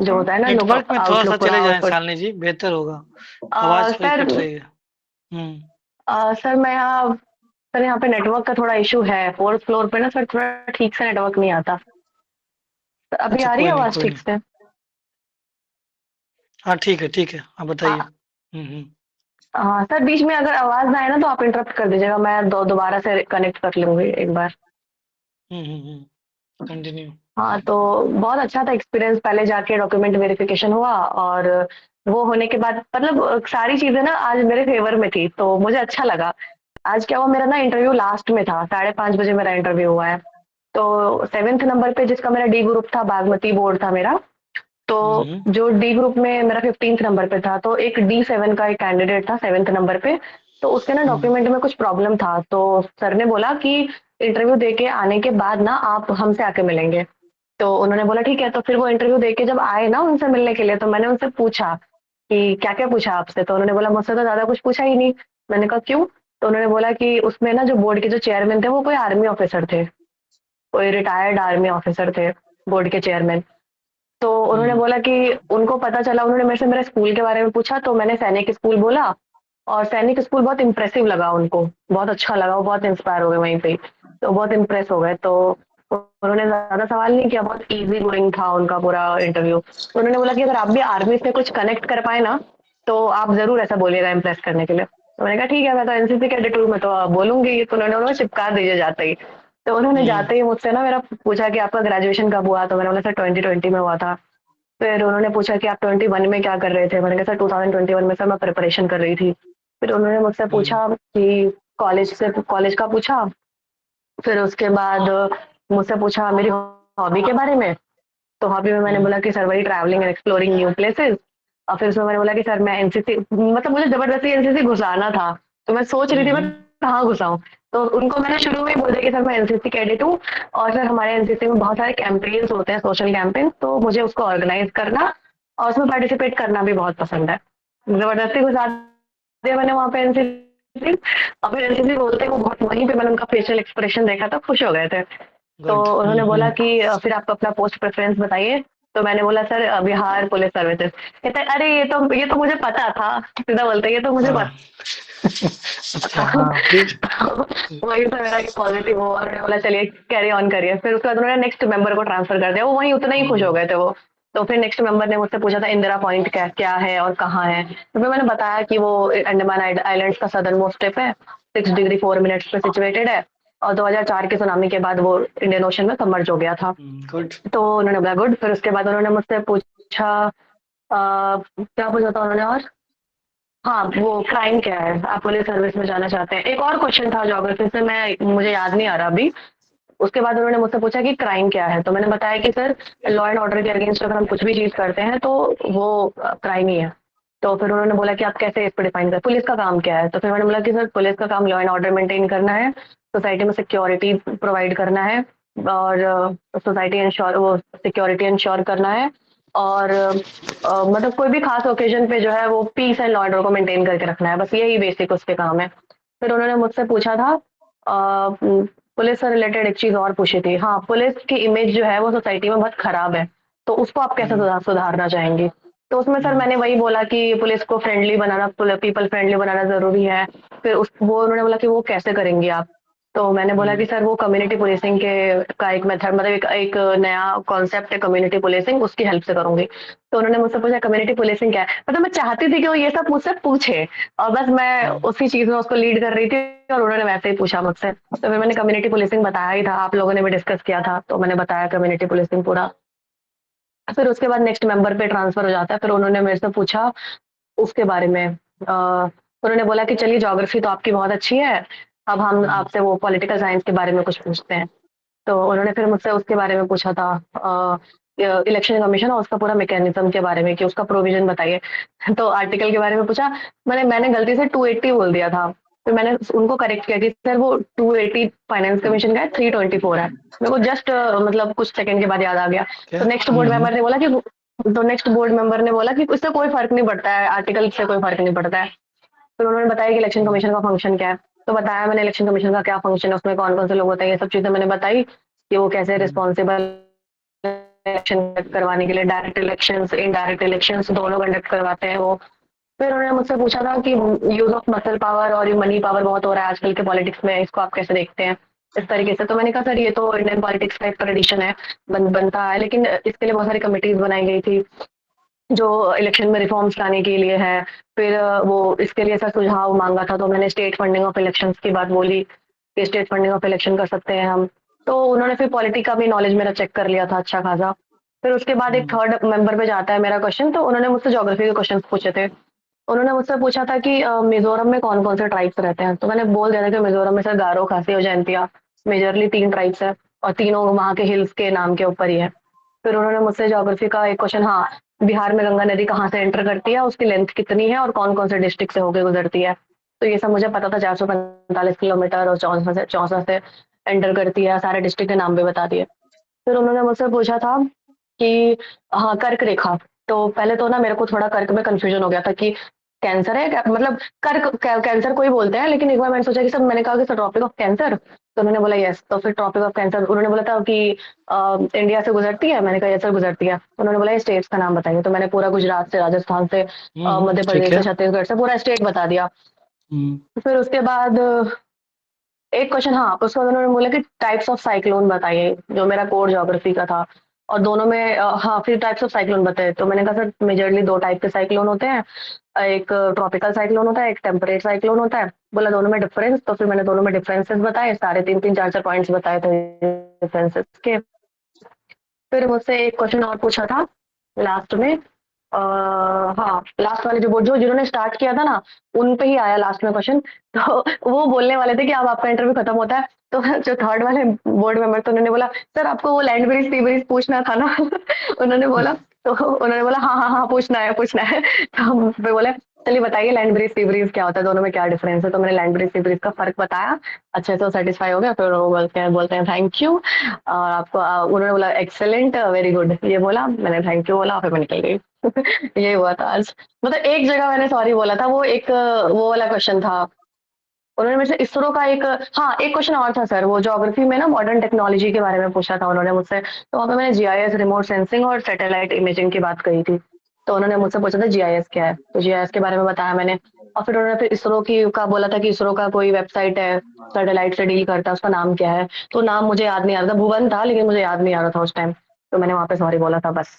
जो होता है ना लुक नेटवर्क में थोड़ा सा आउटलुक पूरा चले जाएं आउटपुट। शालिनी जी, बेहतर होगा। आवाज थोड़ी सर, कट रही है। हम्म। सर मैं यहाँ, सर यहाँ पे नेटवर्क का थोड़ा इशू है, फोर्थ फ्लोर पे ना सर थोड़ा ठीक से नेटवर्क नहीं आता। तो अभी अच्छा, आ रही है कोई नहीं आवाज कोई ठीक नहीं। से? हाँ ठीक है ठीक है, आप बताइए। हाँ। हम्म। हाँ सर, बीच में अगर आवाज ना आए ना तो आप इंटरप्ट कर दीजिएगा, मैं दोबारा से कनेक्ट कर लूंगी एक बार। कंटिन्यू। हाँ, तो बहुत अच्छा था एक्सपीरियंस। पहले जाके डॉक्यूमेंट वेरिफिकेशन हुआ, और वो होने के बाद मतलब सारी चीजें ना आज मेरे फेवर में थी, तो मुझे अच्छा लगा। आज क्या हुआ, मेरा ना इंटरव्यू लास्ट में था, 5:30 बजे मेरा इंटरव्यू हुआ है। तो सेवेंथ नंबर पे जिसका मेरा डी ग्रुप था, बागमती बोर्ड था मेरा। तो हम्म। जो डी ग्रुप में मेरा 15th नंबर पे था, तो एक D7 का एक कैंडिडेट था 7th नंबर पे। तो उसके ना हम्म। डॉक्यूमेंट में कुछ प्रॉब्लम था, तो सर ने बोला कि इंटरव्यू दे के आने के बाद ना आप हमसे आके मिलेंगे। तो उन्होंने बोला ठीक है। तो फिर वो इंटरव्यू दे के जब आए ना उनसे मिलने के लिए, तो मैंने उनसे पूछा कि क्या क्या पूछा आपसे। तो उन्होंने बोला मुझसे तो ज्यादा कुछ पूछा ही नहीं। मैंने कहा क्यों? तो उन्होंने बोला कि उसमें ना जो बोर्ड के जो चेयरमैन थे वो कोई आर्मी ऑफिसर थे, कोई रिटायर्ड आर्मी ऑफिसर थे, बोर्ड के चेयरमैन। तो उन्होंने हम्म। बोला कि उनको पता चला, उन्होंने मेरे से मेरे स्कूल के बारे में पूछा, तो मैंने सैनिक स्कूल बोला। और सैनिक स्कूल बहुत इंप्रेसिव लगा उनको, बहुत अच्छा लगा, वो बहुत इंस्पायर हो गए वहीं पे ही। तो बहुत इंप्रेस हो गए। तो उन्होंने ज्यादा सवाल नहीं किया, बहुत इजी गोइंग था उनका पूरा इंटरव्यू। तो उन्होंने बोला कि अगर आप भी आर्मी से कुछ कनेक्ट कर पाए ना, तो आप जरूर ऐसा बोलिएगा इम्प्रेस करने के लिए। तो मैंने कहा ठीक है, मैं तो एनसीसी कैडेट हूँ, मैं तो बोलूंगी। तो उन्होंने चिपका दीजिए जाते ही। तो उन्होंने हम्म। जाते ही मुझसे ना मेरा पूछा कि आपका ग्रेजुएशन कब हुआ। तो मैंने बोला सर 2020 में हुआ था। फिर उन्होंने पूछा कि आप 21 में क्या कर रहे थे। मैंने कहा सर 2021 में सर मैं प्रिपरेशन कर रही थी। फिर उन्होंने मुझसे हम्म। पूछा कि कॉलेज का पूछा। फिर उसके बाद मुझसे पूछा मेरी हॉबी के बारे में। तो हॉबी में मैंने हम्म। बोला कि सर वही travelling and exploring new places. और फिर उसमें मैंने बोला कि सर मैं एनसीसी, मतलब मुझे जबरदस्ती एनसीसी घुसाना था। तो मैं सोच रही थी मैं हम्म। कहाँ घुसाऊं। तो उनको मैंने शुरू में ही बोल दिया कि सर मैं एनसीसी कैडेट हूँ, और सर हमारे एनसीसी में बहुत सारे कैंपेन्स होते हैं, सोशल कैंपेन, तो मुझे उसको ऑर्गेनाइज करना और उसमें पार्टिसिपेट करना भी बहुत पसंद है। जबरदस्ती घुसा दिया मैंने वहाँ पे एनसीसी। और फिर एनसीसी बोलते वो बहुत, वहीं पे मैंने उनका फेशियल एक्सप्रेशन देखा था, खुश हो गए थे। तो गुड। उन्होंने बोला हम्म। कि फिर आप अपना पोस्ट प्रेफरेंस बताइए। तो मैंने बोला सर बिहार पुलिस सर्विसेज। कहते हैं, अरे ये तो मुझे पता था। सीधा बोलते हैं, ये तो मुझे हाँ। पता अच्छा, था। हाँ फिर। वही तो मेरा पॉजिटिव हो, और मैंने बोला चलिए कैरी ऑन करिए। फिर उसके बाद उन्होंने नेक्स्ट मेंबर को ट्रांसफर कर दिया, वो वहीं उतना ही खुश हो हम्म। गए थे वो। तो फिर नेक्स्ट मेंबर ने मुझसे पूछा था इंदिरा पॉइंट क्या क्या है और कहाँ है। तो फिर मैंने बताया कि वो अंडमान आइलैंड्स का सदर्न मोस्ट टिप है, 6 डिग्री 4 मिनट्स पे सिचुएटेड है। और 2004 के सुनामी के बाद वो इंडियन ओशन में सबमर्ज हो गया था। गुड। तो उन्होंने बोला गुड। फिर उसके बाद उन्होंने मुझसे पूछा क्या पूछा था उन्होंने, और हाँ वो क्राइम क्या है, आप पुलिस सर्विस में जाना चाहते हैं, एक और क्वेश्चन था ज्योग्राफी से, मैं मुझे याद नहीं आ रहा अभी। उसके बाद उन्होंने मुझसे पूछा कि क्राइम क्या है। तो मैंने बताया कि सर लॉ एंड ऑर्डर के अगेंस्ट अगर हम कुछ भी चीज करते हैं तो वो क्राइम ही है। तो फिर उन्होंने बोला कि आप कैसे इस पर डिफाइन कर, पुलिस का काम क्या है। तो फिर मैंने बोला कि सर पुलिस का काम लॉ एंड ऑर्डर मेंटेन करना है, सोसाइटी में सिक्योरिटी प्रोवाइड करना है, और सोसाइटी इंश्योर वो सिक्योरिटी इंश्योर करना है। और मतलब कोई भी खास ओकेजन पे जो है वो पीस एंड ऑर्डर को मेंटेन करके रखना है, बस यही बेसिक उसके काम है। फिर उन्होंने मुझसे पूछा था पुलिस से रिलेटेड एक चीज और पूछी थी। हाँ, पुलिस की इमेज जो है वो सोसाइटी में बहुत खराब है, तो उसको आप कैसे हम्म। सुधारना चाहेंगी। तो उसमें सर हम्म। मैंने वही बोला कि पुलिस को फ्रेंडली बनाना, पीपल फ्रेंडली बनाना जरूरी है। फिर उस वो उन्होंने बोला कि वो कैसे करेंगी आप। तो मैंने बोला कि हम्म। सर वो कम्युनिटी पुलिसिंग के का एक मेथड, मतलब एक नया कॉन्सेप्ट है कम्युनिटी पुलिसिंग, उसकी हेल्प से करूंगी। तो उन्होंने मुझसे पूछा कम्युनिटी पुलिसिंग क्या है, मतलब मैं चाहती थी कि वो ये सब मुझसे पूछे, और बस मैं हम्म। उसी चीज में उसको लीड कर रही थी, और उन्होंने वैसे ही पूछा मुझसे। तो फिर मैंने कम्युनिटी पुलिसिंग बताया ही था, आप लोगों ने भी डिस्कस किया था, तो मैंने बताया कम्युनिटी पुलिसिंग पूरा। फिर उसके बाद नेक्स्ट मेंबर पे ट्रांसफर हो जाता है। फिर उन्होंने मेरे से पूछा उसके बारे में, उन्होंने बोला कि चलिए ज्योग्राफी तो आपकी बहुत अच्छी है, अब हम हम्म। आपसे वो पॉलिटिकल साइंस के बारे में कुछ पूछते हैं। तो उन्होंने फिर मुझसे उसके बारे में पूछा था, इलेक्शन कमीशन और उसका पूरा मैकेनिज्म के बारे में कि उसका प्रोविजन बताइए। तो आर्टिकल के बारे में पूछा। मैंने गलती से 280 बोल दिया था। फिर मैंने उनको करेक्ट किया कि सर वो 280 फाइनेंस कमीशन का है, 324 है। मेरे को जस्ट मतलब कुछ सेकंड के बाद याद आ गया। क्या? तो नेक्स्ट बोर्ड मेंबर ने बोला कि तो नेक्स्ट बोर्ड मेंबर ने बोला कि इससे कोई फर्क नहीं पड़ता है, आर्टिकल से कोई फर्क नहीं पड़ता है। फिर उन्होंने बताया कि इलेक्शन हम्म। कमीशन का फंक्शन क्या है। तो बताया मैंने इलेक्शन कमीशन का क्या फंक्शन है, उसमें कौन कौन से लोग होते हैं, ये सब चीजें मैंने बताई कि वो कैसे हम्म। रिस्पॉन्सिबल इलेक्शन कंडक्ट करवाने के लिए, डायरेक्ट इलेक्शंस, इनडायरेक्ट इलेक्शंस दोनों कंडक्ट करवाते हैं वो। फिर उन्होंने मुझसे पूछा था कि यूज़ ऑफ मसल पावर और मनी पावर बहुत हो रहा है आजकल के पॉलिटिक्स में, इसको आप कैसे देखते हैं? इस तरीके से। तो मैंने कहा सर ये तो इंडियन पॉलिटिक्स का एक ट्रेडिशन है, बनता है, लेकिन इसके लिए बहुत सारी कमिटीज़ बनाई गई थी, जो इलेक्शन में रिफॉर्म्स लाने के लिए है। फिर वो इसके लिए सर सुझाव माँगा था, तो मैंने स्टेट फंडिंग ऑफ इलेक्शंस की बात बोली कि स्टेट फंडिंग ऑफ इलेक्शन कर सकते हैं हम। तो उन्होंने फिर पॉलिटी का भी नॉलेज मेरा चेक कर लिया था अच्छा खासा। फिर उसके बाद एक थर्ड मेंबर पे जाता है मेरा क्वेश्चन, तो उन्होंने मुझसे ज्योग्राफी के क्वेश्चंस पूछे थे। उन्होंने मुझसे पूछा था कि मिज़ोरम में कौन-कौन से ट्राइब्स रहते हैं? तो मैंने बोल दिया था कि मिज़ोरम में सर गारो, खासी और जयंतिया मेजरली 3 ट्राइब्स हैं और तीनों वहाँ के हिल्स के नाम के ऊपर ही है। फिर उन्होंने मुझसे ज्योग्राफी का एक क्वेश्चन, हाँ, बिहार में गंगा नदी कहाँ से एंटर करती है, उसकी लेंथ कितनी है और कौन-कौन से डिस्ट्रिक्ट से होके गुजरती है? तो ये सब मुझे पता था, 445 किलोमीटर और 64 से एंटर करती है, सारे डिस्ट्रिक्ट के नाम भी बता दिए। फिर उन्होंने मुझसे पूछा था कि हाँ, कर्क रेखा। तो पहले तो ना मेरे को थोड़ा कर्क में कन्फ्यूजन हो गया था कि कैंसर है क्या, मतलब कर्क कैंसर को ही बोलते हैं, लेकिन एक बार मैंने सोचा कि सर, मैंने कहा कि सर ट्रॉपिक ऑफ कैंसर, तो उन्होंने बोला यस। तो फिर ट्रॉपिक ऑफ कैंसर उन्होंने बोला था कि इंडिया से गुजरती है, मैंने कहा यस सर गुजरती है। तो उन्होंने बोला ये स्टेट्स का नाम बताइए, तो मैंने पूरा गुजरात से, राजस्थान से, मध्य ठीक प्रदेश है। से, छत्तीसगढ़ से पूरा स्टेट बता दिया। हम्म, फिर उसके बाद एक क्वेश्चन, हाँ, उसके बाद उन्होंने बोला कि टाइप्स ऑफ साइक्लोन बताइए, जो मेरा कोर ज्योग्राफी का था। और दोनों में हाँ, फिर टाइप्स ऑफ साइक्लोन बताए, तो मैंने कहा सर मेजरली 2 टाइप के साइक्लोन होते हैं, एक ट्रॉपिकल साइक्लोन होता है, एक टेम्परेट साइक्लोन होता है। बोला दोनों में डिफरेंस, तो फिर मैंने दोनों में डिफरेंसेस बताए, सारे 3-3, 4-4 पॉइंट्स बताए थे डिफरेंसेस के। फिर मुझसे एक क्वेश्चन और पूछा था लास्ट में, हाँ, लास्ट वाले जो जिन्होंने स्टार्ट किया था ना, उन पे ही आया लास्ट में क्वेश्चन। तो वो बोलने वाले थे कि अब आपका इंटरव्यू खत्म होता है, तो जो थर्ड वाले बोर्ड मेंबर, तो उन्होंने बोला सर आपको वो लैंड ब्रिज सी ब्रिज पूछना था ना? उन्होंने बोला, तो उन्होंने बोला हाँ हाँ हाँ, पूछना है पूछना है। तो हम फिर बोले चलिए बताइए लैंड ब्रिज सी ब्रिज क्या होता है, दोनों में क्या डिफरेंस है? तो मैंने लैंड ब्रिज सी ब्रिज का फर्क बताया, अच्छे से सेटिस्फाई हो गया। फिर वो बोलते हैं थैंक यू, और आपको उन्होंने बोला एक्सेलेंट, वेरी गुड, ये बोला, मैंने थैंक यू बोला, फिर मैं निकल गई। ये हुआ था आज। मतलब एक जगह मैंने सॉरी बोला था, वो एक वो वाला क्वेश्चन था। उन्होंने मेरे से इसरो का एक, हाँ, एक क्वेश्चन और था सर, वो ज्योग्राफी में ना मॉडर्न टेक्नोलॉजी के बारे में पूछा था उन्होंने मुझसे। तो वहाँ पे मैंने जीआईएस, रिमोट सेंसिंग और सैटेलाइट इमेजिंग की बात कही थी। तो उन्होंने मुझसे पूछा था जीआईएस क्या है, तो जीआईएस के बारे में बताया मैंने। और फिर उन्होंने फिर इसरो की का बोला था कि इसरो का कोई वेबसाइट है, सैटेलाइट से डील करता है, उसका नाम क्या है? तो नाम मुझे याद नहीं आ रहा था, भुवन था, लेकिन मुझे याद नहीं आ रहा था उस टाइम। तो मैंने वहाँ पे सॉरी बोला था, बस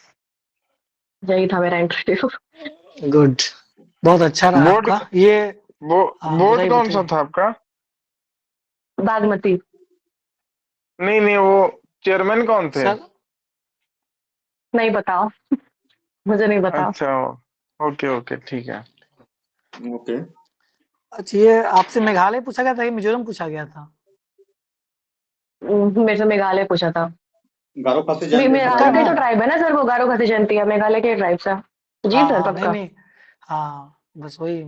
यही था मेरा इंटरव्यू। गुड। बहुत अच्छा रहा बोर्ड आपका ये। बो, हाँ, बोर्ड बताइए कौन सा बताइए। था आपका? बागमती। नहीं नहीं, वो चेयरमैन कौन थे? सर, नहीं बताओ, मुझे नहीं पता। अच्छा, ओके ओके, ठीक है। ओके। अच्छा, ये आपसे मेघालय पूछा गया था कि मिजोरम पूछा गया था? मेरे से मेघालय पूछा था। गारो खासी जानते हैं पक्का मेघालय का ना? ही तो ट्राइब है ना सर, वो गारो खासी जयंती है, मेघालय के ट्राइब से। जी हाँ सर, हाँ, नहीं पक्का। नहीं, हाँ, बस वही